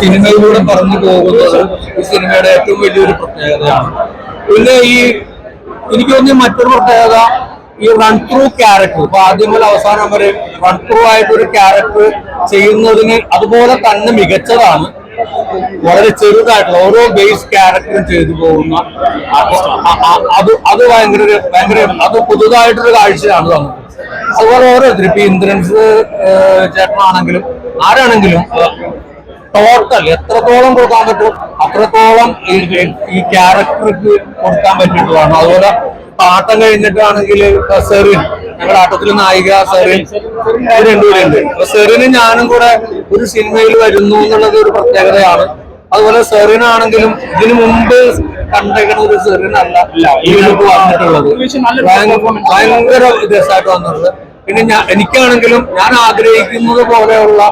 സിനിമയിലൂടെ പറഞ്ഞു പോകുന്നത് ഈ സിനിമയുടെ ഏറ്റവും വലിയൊരു പ്രത്യേകതയാണ്. പിന്നെ എനിക്ക് തോന്നിയ മറ്റൊരു പ്രത്യേകത ഈ റൺ ത്രൂ ക്യാരക്ടർ, ഇപ്പൊ ആദ്യം മുതൽ അവസാനം വരെ റൺ ത്രൂ ആയിട്ടൊരു ക്യാരക്ടർ ചെയ്യുന്നതിന് അതുപോലെ തന്നെ മികച്ചതാണ്. വളരെ ചെറുതായിട്ടുള്ള ഓരോ ബേസ് ക്യാരക്ടറും ചെയ്തു പോകുന്ന അത് ഭയങ്കര അത് പുതുതായിട്ടൊരു കാഴ്ചയാണ് തന്നത്. അതുപോലെ ഓരോരുത്തർ ഇപ്പൊ ഇന്ദ്രൻസ് ചേട്ടനാണെങ്കിലും ആരാണെങ്കിലും ടോട്ടൽ എത്രത്തോളം കൊടുക്കാൻ പറ്റും അത്രത്തോളം ഈ ക്യാരക്ടർക്ക് കൊടുക്കാൻ പറ്റിയിട്ടുള്ളതാണ്. അതുപോലെ ആട്ടം കഴിഞ്ഞിട്ടാണെങ്കിൽ സെറിൻ, ഞങ്ങളുടെ ആട്ടത്തിൽ നായിക സെറിൻ രണ്ടുപേരുണ്ട്. സെറിനും ഞാനും കൂടെ ഒരു സിനിമയിൽ വരുന്നു എന്നുള്ളത് ഒരു പ്രത്യേകതയാണ്. അതുപോലെ സെറിനാണെങ്കിലും ഇതിനു മുമ്പ് കണ്ടേക്കുന്ന ഒരു സെറിനല്ല ഇതിലേക്ക് വന്നിട്ടുള്ളത്. ഭയങ്കര രസമായിട്ട് വന്നിട്ടുള്ളത്. പിന്നെ എനിക്കാണെങ്കിലും ഞാൻ ആഗ്രഹിക്കുന്നത് പോലെയുള്ള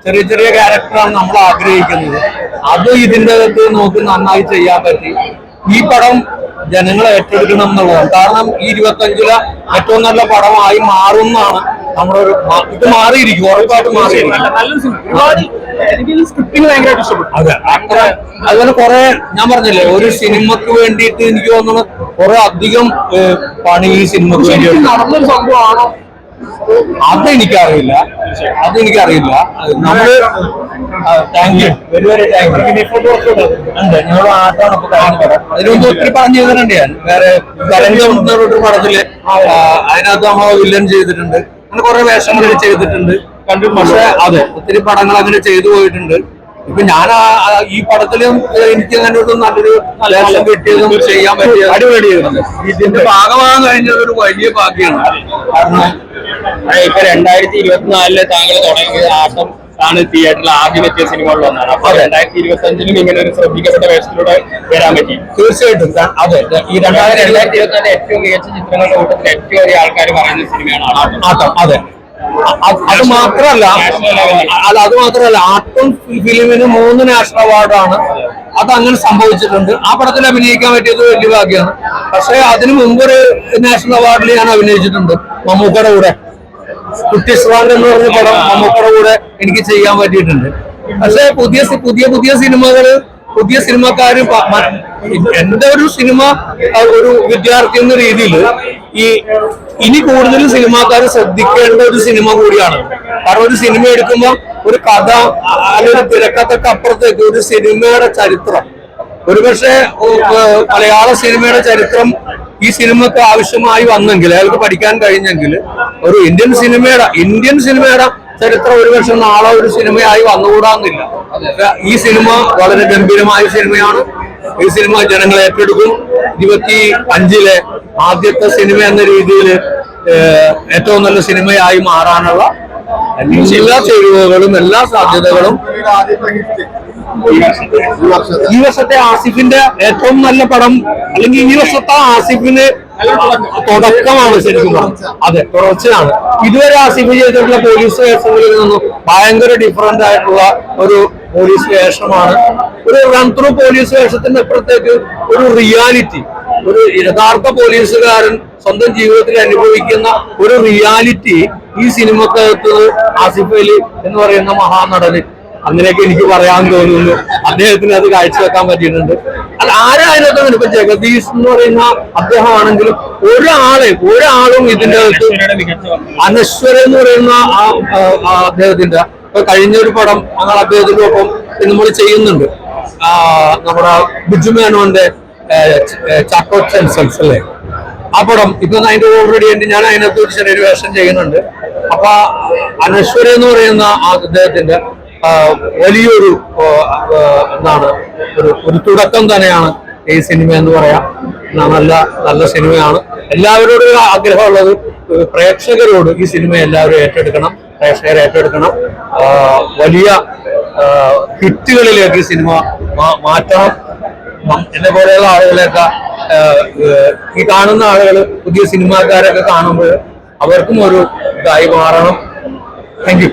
ചെറിയ ചെറിയ ക്യാരക്ടറാണ് നമ്മൾ ആഗ്രഹിക്കുന്നത്. അത് ഇതിൻ്റെ അകത്ത് നോക്കി നന്നായി ചെയ്യാൻ പറ്റി. ഈ പടം ജനങ്ങളെ ഏറ്റെടുക്കണം എന്നുള്ളതാണ്. കാരണം ഈ 25-ലെ ഏറ്റവും നല്ല പടമായി മാറുന്നതാണ് നമ്മുടെ ഒരു ഇത് മാറിയിരിക്കും, ഉറപ്പായിട്ട് മാറിയിരിക്കും. അതെ, അത്ര അതുപോലെ കുറെ ഞാൻ പറഞ്ഞില്ലേ ഒരു സിനിമക്ക് വേണ്ടിയിട്ട് എനിക്ക് തോന്നുന്നു കുറെ അധികം പണി ഈ സിനിമക്ക് വേണ്ടി നടന്നൊരു സംഭവമാണോ അതെനിക്കറിയില്ല. നമ്മള് thank you, very very thank you. ഞങ്ങൾ ആട്ടാണ് ഇപ്പൊ കാര്യങ്ങൾ അതിന് മുമ്പ് ഒത്തിരി പടം ചെയ്തിട്ടുണ്ട്. ഞാൻ വേറെ ഒരു പടത്തില് അതിനകത്ത് നമ്മൾ വില്ലൻ ചെയ്തിട്ടുണ്ട്, അങ്ങനെ കുറെ വേഷങ്ങൾ ചെയ്തിട്ടുണ്ട്. പക്ഷെ അതെ ഒത്തിരി പടങ്ങൾ അങ്ങനെ ചെയ്തു പോയിട്ടുണ്ട്. ഇപ്പൊ ഞാൻ ഈ പടത്തിലും എനിക്ക് അങ്ങനെ ഒരു നല്ലൊരു വേഷം കിട്ടിയതും ചെയ്യാൻ പറ്റിയത് അടിപൊളിയായിരുന്നു. ഇതിന്റെ ഭാഗമാകാൻ കഴിഞ്ഞത് ഒരു വലിയ ഭാഗ്യമാണ്. കാരണം ഇപ്പൊ 2024 താങ്കൾ തുടങ്ങിയത് ആട്ടം ആണ് തിയേറ്ററിൽ ആദ്യം എത്തിയ സിനിമകളിൽ ഒന്നാണ്. അപ്പൊ 2025 ഇങ്ങനെ ഒരു ശ്രദ്ധിക്കപ്പെട്ട വേഷത്തിലൂടെ വരാൻ പറ്റി. തീർച്ചയായിട്ടും അതെ. ഈ 2024 ഏറ്റവും മികച്ച ചിത്രങ്ങളുടെ കൂട്ടത്തിൽ ഏറ്റവും വലിയ ആൾക്കാർ പറയുന്ന സിനിമയാണ് ആട്ടം. അതെ, അത് മാത്രമല്ല ആട്ടം ഫിലിമിന് 3 നാഷണൽ അവാർഡാണ്. അത് അങ്ങനെ സംഭവിച്ചിട്ടുണ്ട്. ആ പടത്തിൽ അഭിനയിക്കാൻ പറ്റിയത് വലിയ ഭാഗ്യമാണ്. പക്ഷെ അതിനു മുമ്പൊരു നാഷണൽ അവാർഡിൽ ഞാൻ അഭിനയിച്ചിട്ടുണ്ട് മമ്മൂക്കയുടെ കൂടെ. കുട്ടിസ്വാൻ എന്ന് പറഞ്ഞ പടം മമ്മൂക്കയുടെ കൂടെ എനിക്ക് ചെയ്യാൻ പറ്റിയിട്ടുണ്ട്. പക്ഷെ പുതിയ സിനിമകള് പുതിയ സിനിമക്കാര് എന്റെ ഒരു സിനിമ ഒരു വിദ്യാർത്ഥി എന്ന രീതിയിൽ ഇനി കൂടുതൽ സിനിമാക്കാർ ശ്രദ്ധിക്കേണ്ട ഒരു സിനിമ കൂടിയാണ്. കാരണം ഒരു സിനിമ എടുക്കുമ്പോൾ ഒരു കഥ അല്ലെങ്കിൽ തിരക്കഥക്ക് അപ്പുറത്തേക്ക് ഒരു സിനിമയുടെ ചരിത്രം, ഒരുപക്ഷെ മലയാള സിനിമയുടെ ചരിത്രം ഈ സിനിമക്ക് ആവശ്യമായി വന്നെങ്കിൽ അയാൾക്ക് പഠിക്കാൻ കഴിഞ്ഞെങ്കിൽ ഒരു ഇന്ത്യൻ സിനിമയുടെ ചരിത്രം ഒരുപക്ഷെ നാളെ ഒരു സിനിമയായി വന്നുകൂടാന്നില്ല. ഈ സിനിമ വളരെ ഗംഭീരമായ സിനിമയാണ്. ഈ സിനിമ ജനങ്ങൾ ഏറ്റെടുക്കും. 25-ലെ ആദ്യത്തെ സിനിമ എന്ന രീതിയിൽ ഏറ്റവും നല്ല സിനിമയായി മാറാനുള്ള എല്ലാ ചേരുവകളും എല്ലാ സാധ്യതകളും ഈ വർഷത്തെ ആസിഫിന്റെ ഏറ്റവും നല്ല പടം അല്ലെങ്കിൽ ഈ വർഷത്തെ ആസിഫിന് തുടക്കമാണ് ശരിക്കും. അതെ, തുടർച്ചയാണ്. ഇതുവരെ ആസിഫ് ചെയ്തിട്ടുള്ള പോലീസ് വേഷങ്ങളിൽ നിന്നും ഭയങ്കര ഡിഫറന്റ് ആയിട്ടുള്ള ഒരു പോലീസ് വേഷമാണ്. ഒരു റൺ ത്രൂ പോലീസ് വേഷത്തിന്റെ അപ്പുറത്തേക്ക് ഒരു റിയാലിറ്റി, ഒരു യഥാർത്ഥ പോലീസുകാരൻ സ്വന്തം ജീവിതത്തിൽ അനുഭവിക്കുന്ന ഒരു റിയാലിറ്റി ഈ സിനിമക്കകത്ത് ആസിഫ് അലി എന്ന് പറയുന്ന മഹാനടന്, അങ്ങനെയൊക്കെ എനിക്ക് പറയാൻ തോന്നുന്നു, അദ്ദേഹത്തിന് അത് കാഴ്ചവെക്കാൻ പറ്റിയിട്ടുണ്ട്. അത് ആരായാലും ഇപ്പൊ ജഗദീഷ് എന്ന് പറയുന്ന അദ്ദേഹം ആണെങ്കിലും ഒരാളും ഇതിന്റെ അകത്ത് അനശ്വര എന്ന് പറയുന്ന അദ്ദേഹത്തിന്റെ ഇപ്പൊ കഴിഞ്ഞൊരു പടം ഞങ്ങൾ അദ്ദേഹത്തിന്റെ ഒപ്പം നമ്മൾ ചെയ്യുന്നുണ്ട്. നമ്മുടെ ബിജു മേനോന്റെ ചാക്കോച്ചൻസൽസ് അല്ലേ, ആ പടം ഇപ്പൊ അതിന്റെ ഓൾറെഡി ഞാൻ അതിനകത്ത് ഒരു ചെറിയൊരു വേഷം ചെയ്യുന്നുണ്ട്. അപ്പൊ അനശ്വര എന്ന് പറയുന്ന അദ്ദേഹത്തിന്റെ വലിയൊരു എന്താണ് ഒരു തുടക്കം തന്നെയാണ് ഈ സിനിമ എന്ന് പറയാം. നല്ല സിനിമയാണ്. എല്ലാവരോടും ആഗ്രഹമുള്ളത് പ്രേക്ഷകരോട് ഈ സിനിമ എല്ലാവരും ഏറ്റെടുക്കണം, പ്രേക്ഷകരെ ഏറ്റെടുക്കണം. വലിയ ഹിറ്റുകളിലേക്ക് ഈ സിനിമ മാറ്റണം. എന്നെ പോലെയുള്ള ആളുകളെയൊക്കെ ഈ കാണുന്ന ആളുകൾ പുതിയ സിനിമാക്കാരൊക്കെ കാണുമ്പോൾ അവർക്കും ഒരു ഇതായി മാറണം. Thank you.